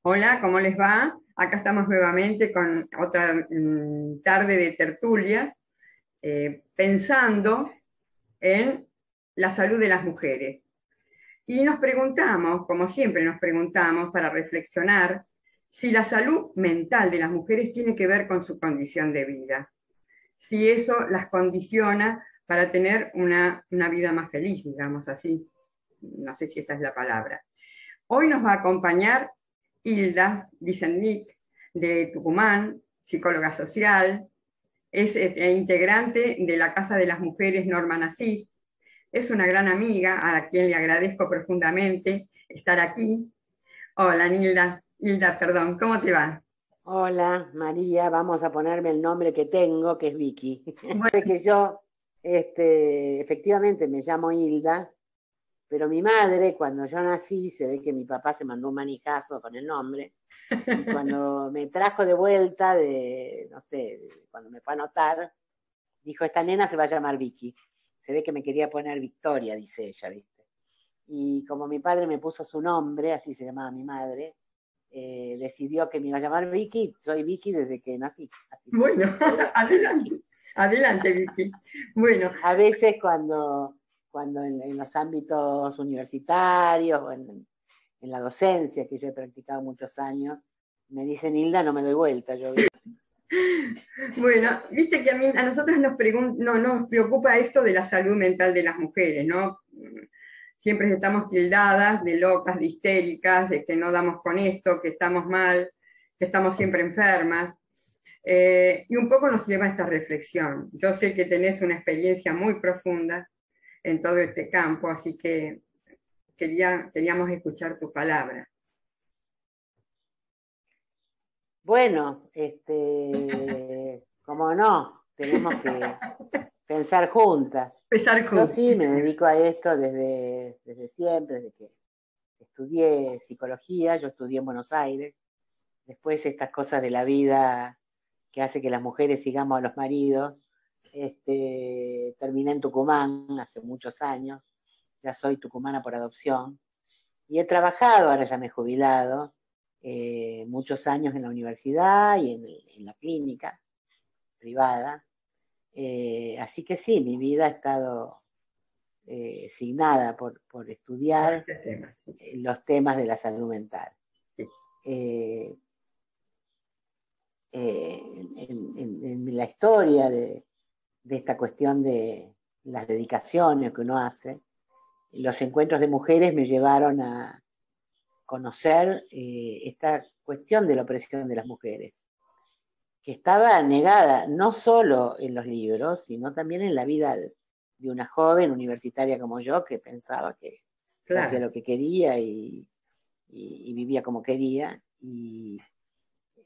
Hola, ¿cómo les va? Acá estamos nuevamente con otra tarde de tertulia, pensando en la salud de las mujeres. Y nos preguntamos, como siempre nos preguntamos, para reflexionar, si la salud mental de las mujeres tiene que ver con su condición de vida, si eso las condiciona para tener una vida más feliz, digamos así. No sé si esa es la palabra. Hoy nos va a acompañar Hilda Lisennik de Tucumán, psicóloga social, es integrante de la Casa de las Mujeres Norma Nasí, es una gran amiga a quien le agradezco profundamente estar aquí. Hola Hilda, perdón, ¿cómo te va? Hola, María, vamos a ponerme el nombre que tengo, que es Vicky. Bueno, Sé que yo, efectivamente me llamo Hilda, pero mi madre, cuando yo nací, se ve que mi papá se mandó un manijazo con el nombre, y cuando me trajo de vuelta, no sé, cuando me fue a anotar, dijo, esta nena se va a llamar Vicky. Se ve que me quería poner Victoria, dice ella, ¿viste? Y como mi padre me puso su nombre, así se llamaba mi madre, decidió que me iba a llamar Vicky. Soy Vicky desde que nací, así que bueno, soy Vicky. adelante, adelante Vicky. Bueno, A veces cuando en los ámbitos universitarios o en la docencia, que yo he practicado muchos años, me dicen Hilda, no me doy vuelta, yo, ¿viste? bueno, viste que a nosotros no, nos preocupa esto de la salud mental de las mujeres, ¿no? Siempre estamos tildadas de locas, de histéricas, de que no damos con esto, que estamos mal, que estamos siempre enfermas. Y un poco nos lleva a esta reflexión. Yo sé que tenés una experiencia muy profunda en todo este campo, así que queríamos escuchar tu palabra. Bueno, como no, tenemos que pensar juntas. Empezar Yo juntos. sí me dedico a esto desde siempre, desde que estudié psicología, yo estudié en Buenos Aires, después estas cosas de la vida que hace que las mujeres sigamos a los maridos, terminé en Tucumán hace muchos años, ya soy tucumana por adopción, y he trabajado, ahora ya me he jubilado, muchos años en la universidad y en la clínica privada, así que sí, mi vida ha estado signada por Por estudiar este tema. los temas de la salud mental. Sí. Eh, en la historia de esta cuestión de las dedicaciones que uno hace, los encuentros de mujeres me llevaron a conocer esta cuestión de la opresión de las mujeres, que estaba negada no solo en los libros, sino también en la vida de una joven universitaria como yo, que pensaba que yo hacía Claro. lo que quería y vivía como quería. Y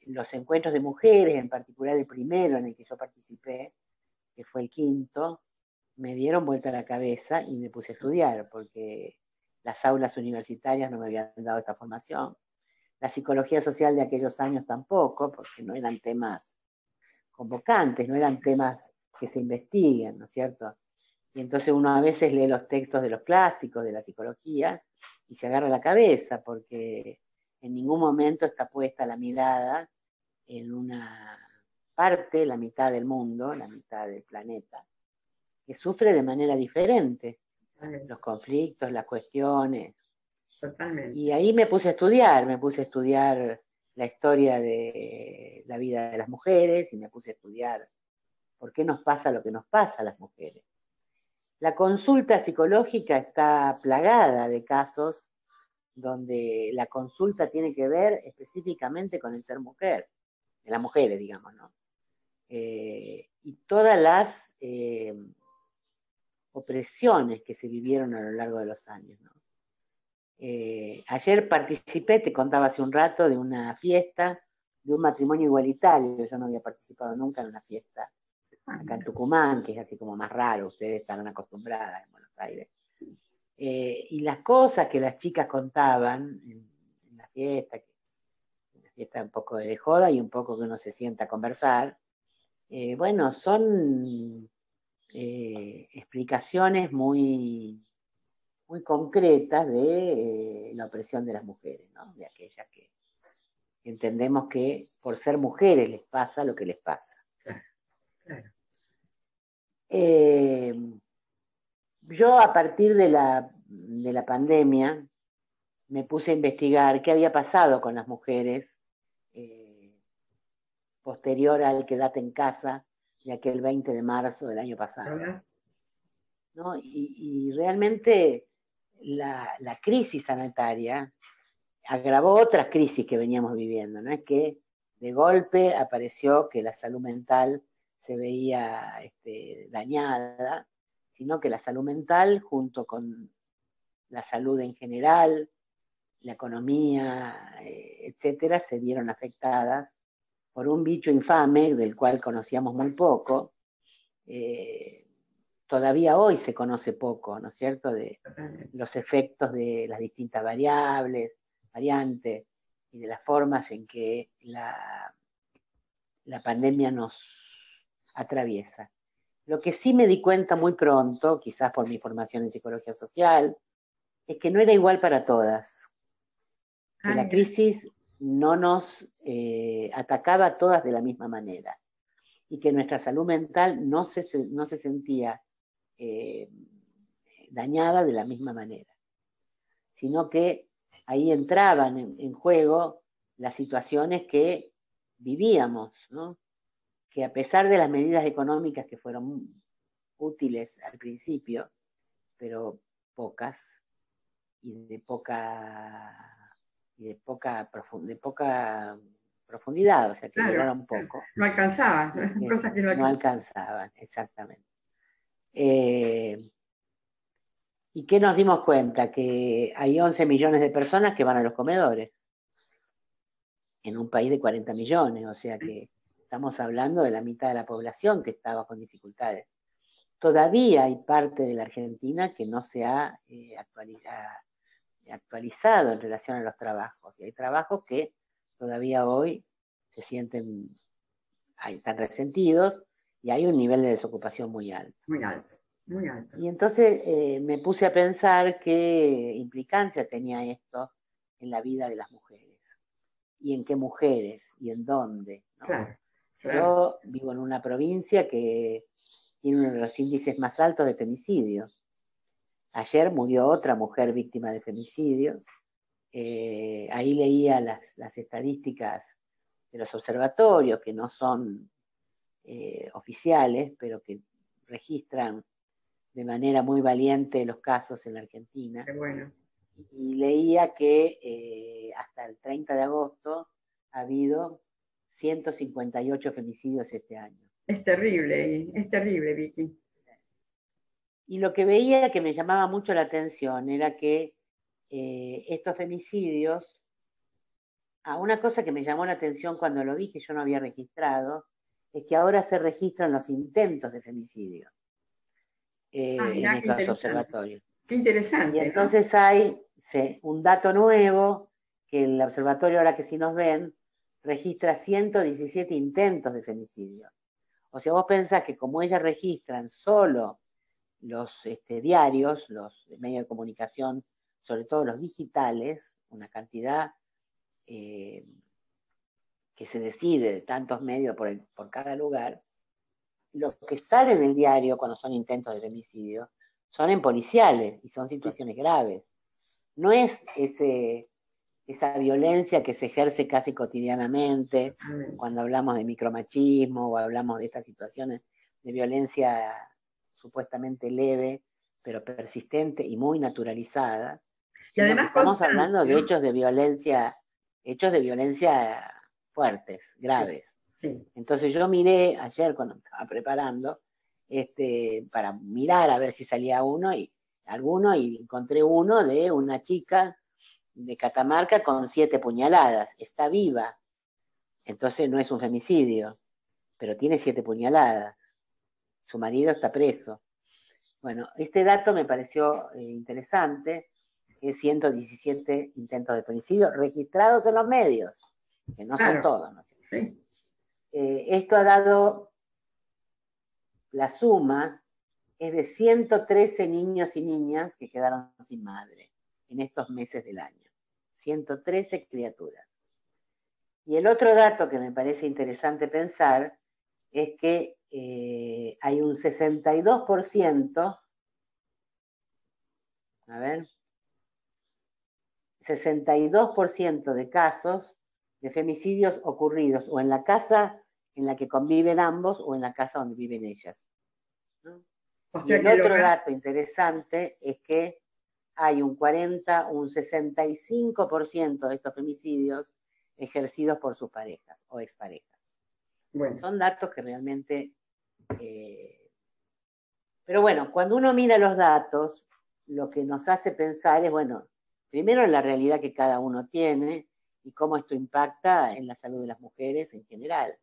los encuentros de mujeres, en particular el primero en el que yo participé, que fue el quinto, me dieron vuelta a la cabeza y me puse a estudiar, porque las aulas universitarias no me habían dado esta formación. La psicología social de aquellos años tampoco, porque no eran temas convocantes, no eran temas que se investiguen, ¿no es cierto? Y entonces uno a veces lee los textos de los clásicos de la psicología y se agarra la cabeza, porque en ningún momento está puesta la mirada en una parte, la mitad del mundo, la mitad del planeta, que sufre de manera diferente los conflictos, las cuestiones. Y Totalmente. ahí me puse a estudiar la historia de la vida de las mujeres y me puse a estudiar por qué nos pasa lo que nos pasa a las mujeres. La consulta psicológica está plagada de casos donde la consulta tiene que ver específicamente con el ser mujer, de las mujeres, digamos, ¿no? Y todas las opresiones que se vivieron a lo largo de los años, ¿no? Ayer participé, te contaba hace un rato, de una fiesta de un matrimonio igualitario. Yo no había participado nunca en una fiesta acá en Tucumán, que es así como más raro, ustedes estarán acostumbradas en Buenos Aires. Y las cosas que las chicas contaban en la fiesta, que una fiesta un poco de joda y un poco que uno se sienta a conversar, bueno, son explicaciones muy concretas de la opresión de las mujeres, ¿no? De aquellas entendemos que por ser mujeres les pasa lo que les pasa. Claro, claro. Yo a partir de la pandemia me puse a investigar qué había pasado con las mujeres posterior al quédate en casa de aquel 20 de marzo del año pasado. ¿Verdad? ¿No? Y realmente la crisis sanitaria agravó otras crisis que veníamos viviendo. No es que de golpe apareció que la salud mental se veía dañada, sino que la salud mental junto con la salud en general, la economía, etcétera, se vieron afectadas por un bicho infame del cual conocíamos muy poco. Todavía hoy se conoce poco, ¿no es cierto?, de los efectos de las distintas variantes y de las formas en que la pandemia nos atraviesa. Lo que sí me di cuenta muy pronto, quizás por mi formación en psicología social, es que no era igual para todas, que la crisis no nos atacaba a todas de la misma manera y que nuestra salud mental no se sentía dañada de la misma manera, sino que ahí entraban en juego las situaciones que vivíamos, ¿no? Que a pesar de las medidas económicas que fueron útiles al principio, pero pocas y de poca profundidad, o sea, que Claro, duraron poco. no alcanzaban, cosas que no alcanzaban, exactamente. ¿Y qué nos dimos cuenta? Que hay 11 millones de personas que van a los comedores, en un país de 40 millones, o sea que estamos hablando de la mitad de la población que estaba con dificultades. Todavía hay parte de la Argentina que no se ha actualizado en relación a los trabajos, y hay trabajos que todavía hoy se sienten, están resentidos, y hay un nivel de desocupación muy alto. Muy alto, muy alto. Y entonces me puse a pensar qué implicancia tenía esto en la vida de las mujeres, y en qué mujeres, y en dónde, ¿no? Claro, claro. Yo vivo en una provincia que tiene uno de los índices más altos de femicidio. Ayer murió otra mujer víctima de femicidio. Ahí leía las estadísticas de los observatorios, que no son oficiales, pero que registran de manera muy valiente los casos en la Argentina. Qué bueno. Y leía que hasta el 30 de agosto ha habido 158 femicidios este año. Es terrible, Vicky. Y lo que veía que me llamaba mucho la atención era que estos femicidios, una cosa que me llamó la atención cuando lo vi, que yo no había registrado, es que ahora se registran los intentos de femicidio en estos observatorios. Qué interesante. Y entonces, ¿no?, hay un dato nuevo, que el observatorio, ahora que sí nos ven, registra 117 intentos de femicidio. O sea, vos pensás que como ellas registran solo los diarios, los medios de comunicación, sobre todo los digitales, una cantidad que se decide de tantos medios por cada lugar, lo que sale en el diario cuando son intentos de femicidio son en policiales y son situaciones graves. No es esa violencia que se ejerce casi cotidianamente cuando hablamos de micromachismo o hablamos de estas situaciones de violencia supuestamente leve, pero persistente y muy naturalizada. Y además estamos hablando de hechos de violencia fuertes, graves. Sí. Entonces yo miré ayer cuando estaba preparando, para mirar a ver si salía alguno, y encontré uno de una chica de Catamarca con 7 puñaladas. Está viva. Entonces no es un femicidio, pero tiene 7 puñaladas. Su marido está preso. Bueno, este dato me pareció interesante, que 117 intentos de femicidio registrados en los medios, que no son todos, ¿no? Sí. Esto ha dado, la suma es de 113 niños y niñas que quedaron sin madre en estos meses del año. 113 criaturas. Y el otro dato que me parece interesante pensar es que hay un 62%, a ver, 62% de casos de femicidios ocurridos o en la casa en la que conviven ambos o en la casa donde viven ellas, ¿no? O Y sea el que el otro hogar, dato interesante es que hay un 40, un 65% de estos femicidios ejercidos por sus parejas o exparejas. bueno, Son datos que realmente... pero bueno, cuando uno mira los datos, lo que nos hace pensar es, bueno, primero en la realidad que cada uno tiene y cómo esto impacta en la salud de las mujeres en general,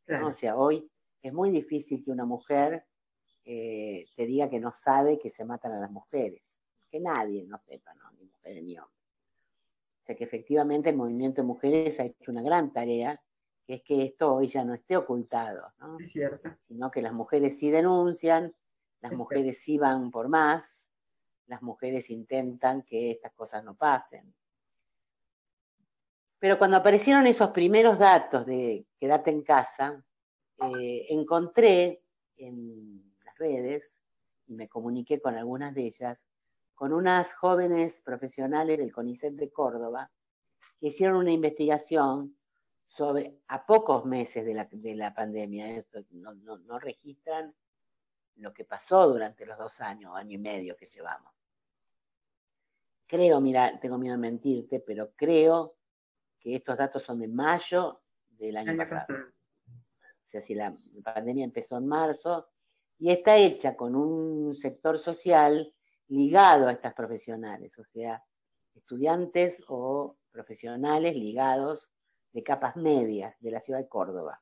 ¿no? O claro, sea, hoy es muy difícil que una mujer te diga que no sabe que se matan a las mujeres, que nadie no sepa, ¿no? Ni mujeres ni hombres. O sea que efectivamente el movimiento de mujeres ha hecho una gran tarea, que es que esto hoy ya no esté ocultado, ¿no? es cierto, Sino que las mujeres sí denuncian, las es cierto. mujeres sí van por más, las mujeres intentan que estas cosas no pasen. Pero cuando aparecieron esos primeros datos de quédate en casa, encontré en las redes, y me comuniqué con algunas de ellas, con unas jóvenes profesionales del CONICET de Córdoba, que hicieron una investigación sobre, a pocos meses de la pandemia, esto, no registran lo que pasó durante los 2 años, año y medio que llevamos. Creo, mira, tengo miedo de mentirte, pero creo que estos datos son de mayo del El año año pasado. pasado. O sea, si la pandemia empezó en marzo y está hecha con un sector social ligado a estas profesionales, o sea, estudiantes o profesionales ligados de capas medias de la ciudad de Córdoba.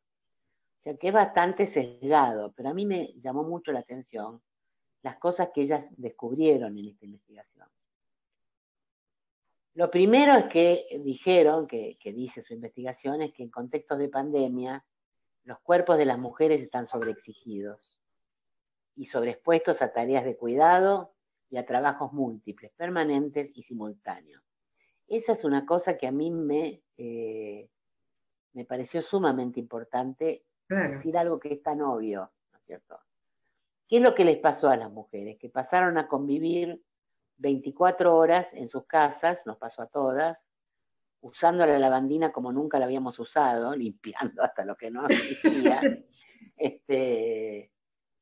O sea, que es bastante sesgado, pero a mí me llamó mucho la atención las cosas que ellas descubrieron en esta investigación. Lo primero es que dijeron, que dice su investigación, es que en contextos de pandemia los cuerpos de las mujeres están sobreexigidos y sobreexpuestos a tareas de cuidado y a trabajos múltiples, permanentes y simultáneos. Esa es una cosa que a mí me pareció sumamente importante Claro, decir algo que es tan obvio, ¿no es cierto? ¿Qué es lo que les pasó a las mujeres? Que pasaron a convivir 24 horas en sus casas, nos pasó a todas, usando la lavandina como nunca la habíamos usado, limpiando hasta lo que no existía.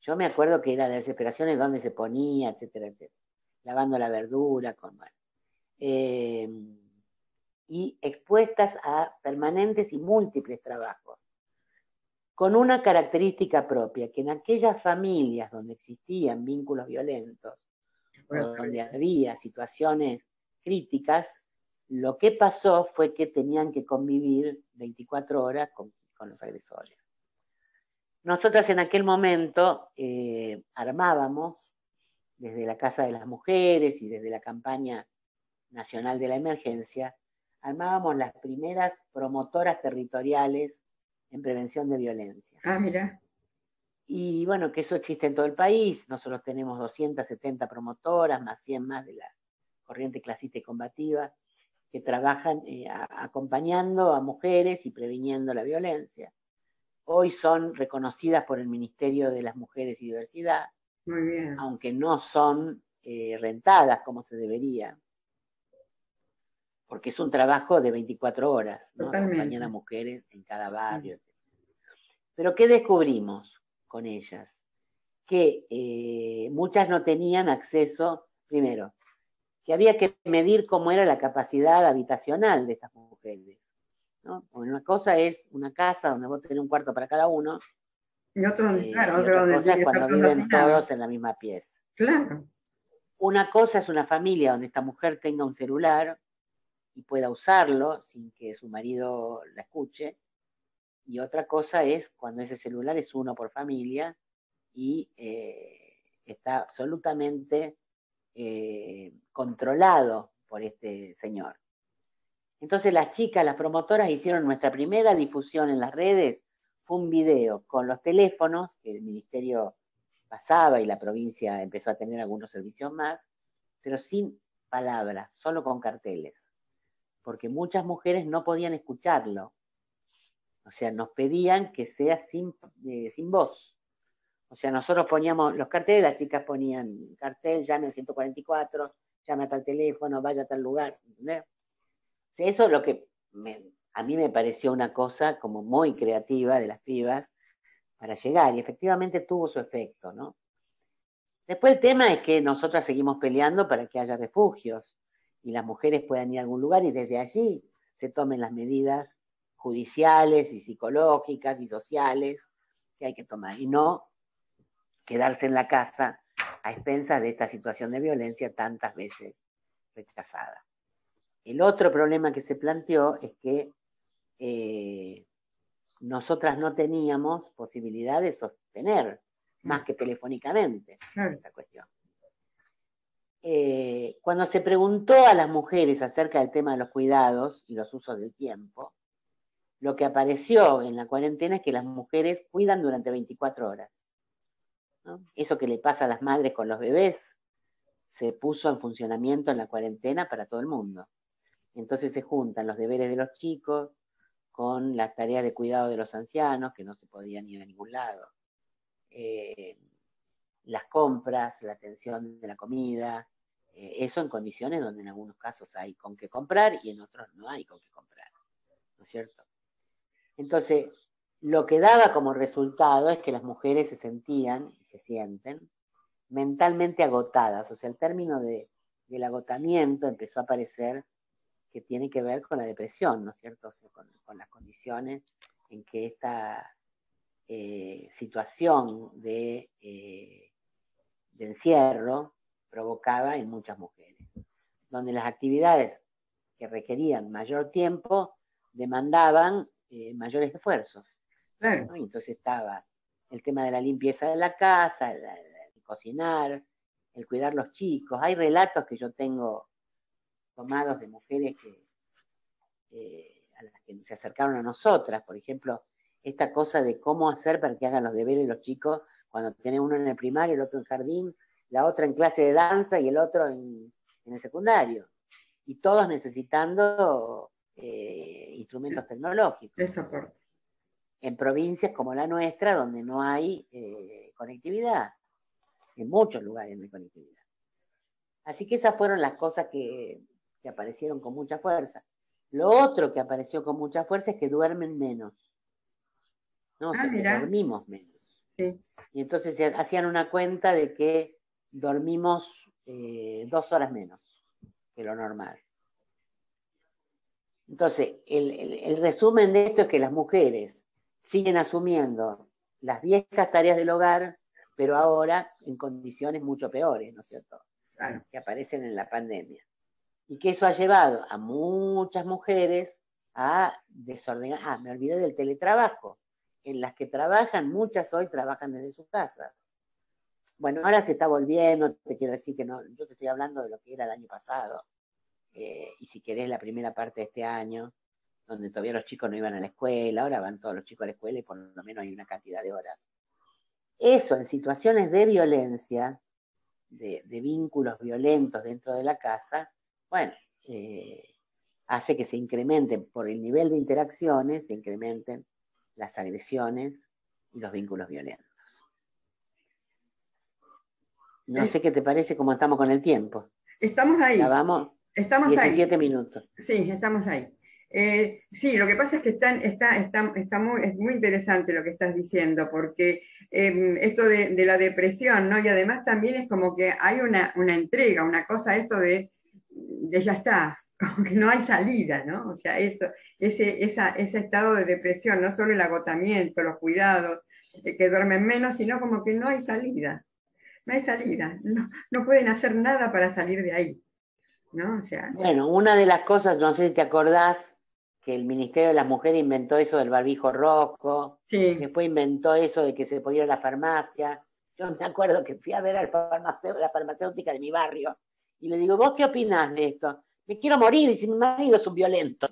Yo me acuerdo que era de desesperaciones donde se ponía, etcétera, etcétera. Lavando la verdura, bueno. Y expuestas a permanentes y múltiples trabajos, con una característica propia, que en aquellas familias donde existían vínculos violentos, o bueno, donde había situaciones críticas, lo que pasó fue que tenían que convivir 24 horas con los agresores. Nosotras en aquel momento armábamos desde la Casa de las Mujeres y desde la campaña nacional de la emergencia, armábamos las primeras promotoras territoriales en prevención de violencia. ah, mira, Y bueno, que eso existe en todo el país. Nosotros tenemos 270 promotoras, más 100 más de la corriente clasista y combativa, que trabajan acompañando a mujeres y previniendo la violencia. Hoy son reconocidas por el Ministerio de las Mujeres y Diversidad, muy bien, aunque no son rentadas como se debería, porque es un trabajo de 24 horas, ¿no? Acompañar a totalmente. mujeres en cada barrio. Sí. Pero ¿qué descubrimos con ellas? Que muchas no tenían acceso, primero, que había que medir cómo era la capacidad habitacional de estas mujeres, ¿no? Una cosa es una casa donde vos tenés un cuarto para cada uno, Y otro donde, claro, y otro otra donde cosa tiene es que estar cuando todos viven hacinados. todos en la misma pieza. Claro, Una cosa es una familia donde esta mujer tenga un celular y pueda usarlo sin que su marido la escuche, y otra cosa es cuando ese celular es uno por familia y está absolutamente controlado por este señor. Entonces las chicas, las promotoras, hicieron nuestra primera difusión en las redes, fue un video con los teléfonos que el ministerio pasaba y la provincia empezó a tener algunos servicios más, pero sin palabras, solo con carteles, porque muchas mujeres no podían escucharlo. O sea, nos pedían que sea sin voz. O sea, nosotros poníamos los carteles, las chicas ponían cartel, llame al 144, llame a tal teléfono, vaya a tal lugar, ¿entendés? O sea, eso es lo que a mí me pareció una cosa como muy creativa de las pibas para llegar, y efectivamente tuvo su efecto, ¿no? Después el tema es que nosotras seguimos peleando para que haya refugios y las mujeres puedan ir a algún lugar y desde allí se tomen las medidas judiciales y psicológicas y sociales que hay que tomar, y no quedarse en la casa a expensas de esta situación de violencia tantas veces rechazada. El otro problema que se planteó es que nosotras no teníamos posibilidad de sostener más que telefónicamente esta cuestión. Cuando se preguntó a las mujeres acerca del tema de los cuidados y los usos del tiempo, lo que apareció en la cuarentena es que las mujeres cuidan durante 24 horas, ¿no? Eso que le pasa a las madres con los bebés se puso en funcionamiento en la cuarentena para todo el mundo. Entonces se juntan los deberes de los chicos con las tareas de cuidado de los ancianos, que no se podían ir a ningún lado, las compras, la atención de la comida, eso en condiciones donde en algunos casos hay con qué comprar y en otros no hay con qué comprar, ¿no es cierto? Entonces, lo que daba como resultado es que las mujeres se sentían, y se sienten, mentalmente agotadas. O sea, el término del agotamiento empezó a aparecer que tiene que ver con la depresión, ¿no es cierto? O sea, con las condiciones en que esta situación de encierro provocaba en muchas mujeres, donde las actividades que requerían mayor tiempo demandaban mayores esfuerzos. Claro. ¿No? Y entonces estaba el tema de la limpieza de la casa, el cocinar, el cuidar los chicos. Hay relatos que yo tengo tomados de mujeres a las que se acercaron a nosotras, por ejemplo, esta cosa de cómo hacer para que hagan los deberes los chicos cuando tienen uno en el primario, el otro en jardín, la otra en clase de danza y el otro en el secundario. Y todos necesitando instrumentos tecnológicos. En provincias como la nuestra, donde no hay conectividad. En muchos lugares no hay conectividad. Así que esas fueron las cosas que aparecieron con mucha fuerza. Lo otro que apareció con mucha fuerza es que duermen menos. ¿No? O sea, que dormimos menos. Sí. Y entonces hacían una cuenta de que dormimos 2 horas menos que lo normal. Entonces, el resumen de esto es que las mujeres siguen asumiendo las viejas tareas del hogar, pero ahora en condiciones mucho peores, ¿no es cierto? Claro. Que aparecen en la pandemia. Y que eso ha llevado a muchas mujeres a desordenar. Me olvidé del teletrabajo. En las que trabajan, muchas hoy trabajan desde sus casas. Bueno, ahora se está volviendo, te quiero decir que no, yo te estoy hablando de lo que era el año pasado. Y si querés la primera parte de este año, donde todavía los chicos no iban a la escuela, ahora van todos los chicos a la escuela y por lo menos hay una cantidad de horas. Eso en situaciones de violencia, de vínculos violentos dentro de la casa, bueno, hace que se incrementen, por el nivel de interacciones, se incrementen las agresiones y los vínculos violentos. No sé qué te parece cómo estamos con el tiempo. Estamos ahí. Ya vamos. Estamos 17 ahí. minutos. Sí, estamos ahí. Sí, lo que pasa es que es muy interesante lo que estás diciendo, porque esto de la depresión, ¿no? Y además también es como que hay una entrega, una cosa, esto de ya está, como que no hay salida, ¿no? O sea, ese estado de depresión, no solo el agotamiento, los cuidados, que duermen menos, sino como que no hay salida. No hay salida, no pueden hacer nada para salir de ahí, ¿no? O sea, bueno, una de las cosas, no sé si te acordás, que el Ministerio de las Mujeres inventó eso del barbijo rojo, sí. Después inventó eso de que se podía ir a la farmacia. Yo me acuerdo que fui a ver a la farmacéutica de mi barrio y le digo, ¿vos qué opinás de esto? Me quiero morir, y si mi marido es un violento.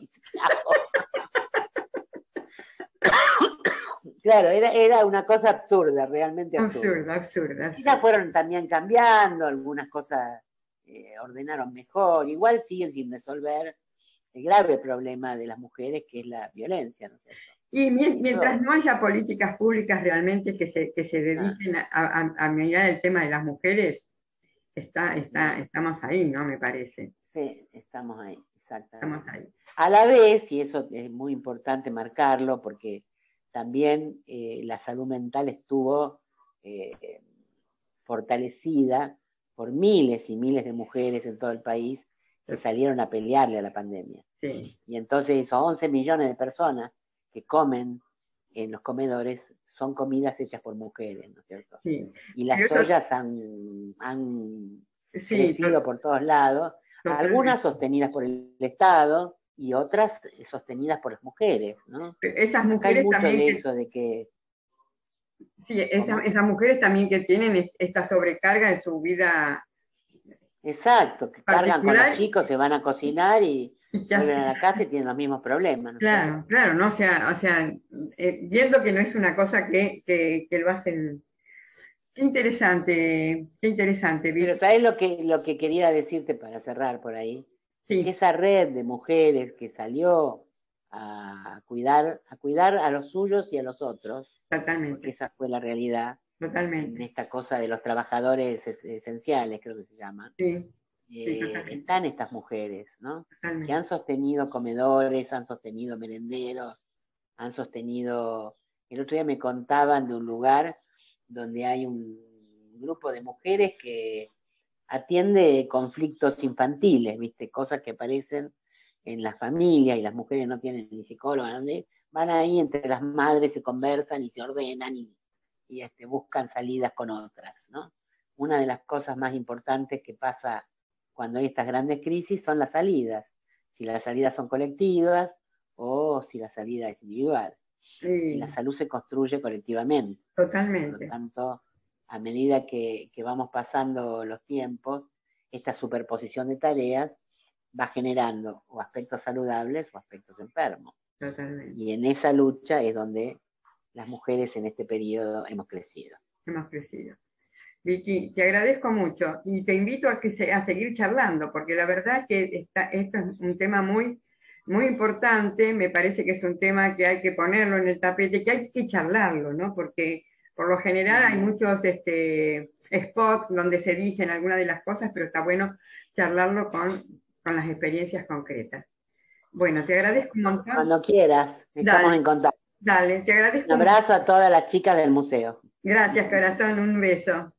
Claro, era una cosa absurda, realmente absurda. Absurda. Quizás fueron también cambiando, algunas cosas ordenaron mejor, igual siguen sin resolver el grave problema de las mujeres, que es la violencia, ¿no es cierto? Y mientras Eso, no haya políticas públicas realmente que se ah, dediquen a mirar el tema de las mujeres, no, estamos ahí, ¿no? Me parece. sí, estamos ahí, Estamos exactamente. ahí. A la vez, y eso es muy importante marcarlo, porque también la salud mental estuvo eh, fortalecida por miles y miles de mujeres en todo el país que salieron a pelearle a la pandemia. Sí, Y entonces esos 11 millones de personas que comen en los comedores son comidas hechas por mujeres, ¿no es cierto? sí. Y Pero las eso, ollas han sí, crecido por todos lados, algunas totalmente. sostenidas por el Estado y otras sostenidas por las mujeres, ¿no? Esas Acá hay mujeres mucho también de que, eso, de que, sí, ¿cómo? esas mujeres también que tienen esta sobrecarga en su vida Exacto, que cargan con los particular chicos, se van a cocinar y y que vuelven hacen, a la casa y tienen los mismos problemas, ¿no es cierto? claro, claro, ¿no? O sea, viendo que no es una cosa que lo hacen. Qué interesante, Pero Vicky. ¿sabes lo que quería decirte para cerrar por ahí? Es que Sí, esa red de mujeres que salió a cuidar a los suyos y a los otros, porque totalmente, esa fue la realidad en totalmente. esta cosa de los trabajadores esenciales, creo que se llama, Sí, sí, totalmente, están estas mujeres, ¿no? Que han totalmente. sostenido comedores, han sostenido merenderos, han sostenido... El otro día me contaban de un lugar donde hay un grupo de mujeres que atiende conflictos infantiles, ¿viste? Cosas que aparecen en las familias y las mujeres no tienen ni psicóloga, ¿dónde? Van ahí entre las madres, se conversan y se ordenan y buscan salidas con otras, ¿no? Una de las cosas más importantes que pasa cuando hay estas grandes crisis son las salidas, si las salidas son colectivas o si la salida es individual. Y la Sí, salud se construye colectivamente. Por lo totalmente, tanto, a medida que vamos pasando los tiempos, esta superposición de tareas va generando o aspectos saludables o aspectos enfermos. totalmente. Y en esa lucha es donde las mujeres en este periodo hemos crecido. Hemos crecido. Vicky, te agradezco mucho y te invito a seguir charlando, porque la verdad es que esto es un tema muy, muy importante. Me parece que es un tema que hay que ponerlo en el tapete, que hay que charlarlo, ¿no? Porque por lo Uh general hay -huh. muchos spots donde se dicen algunas de las cosas, pero está bueno charlarlo con las experiencias concretas. Bueno, te agradezco un montón. Cuando quieras, estamos Dale, en contacto. dale, te Un agradezco mucho. abrazo a todas las chicas del museo. Gracias, corazón, un beso.